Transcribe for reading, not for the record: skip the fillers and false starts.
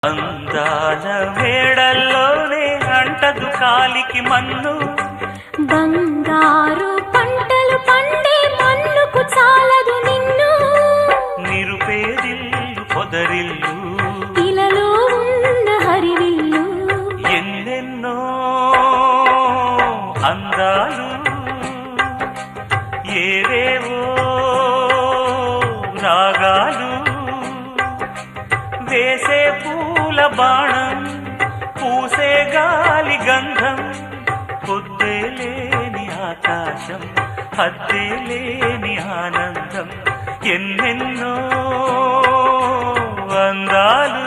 అందాల మేడల్లోనే అంటదు కాలికి మన్ను, బంగారు పంటలు పండే మన్నుకు చాలదు నిన్ను. నిరుపేదిల్లు పొదరిల్లు ఇలలో ఉన్న హరివిల్లు, ఎన్నెన్నో అందాలు ఏవేవో రాగాలు, వేసే పూల బాణం పూసే గాలి గంధం, పొద్దే లేని ఆకాశం హద్దే లేని ఆనందం, ఎన్నెన్నో అందాలు.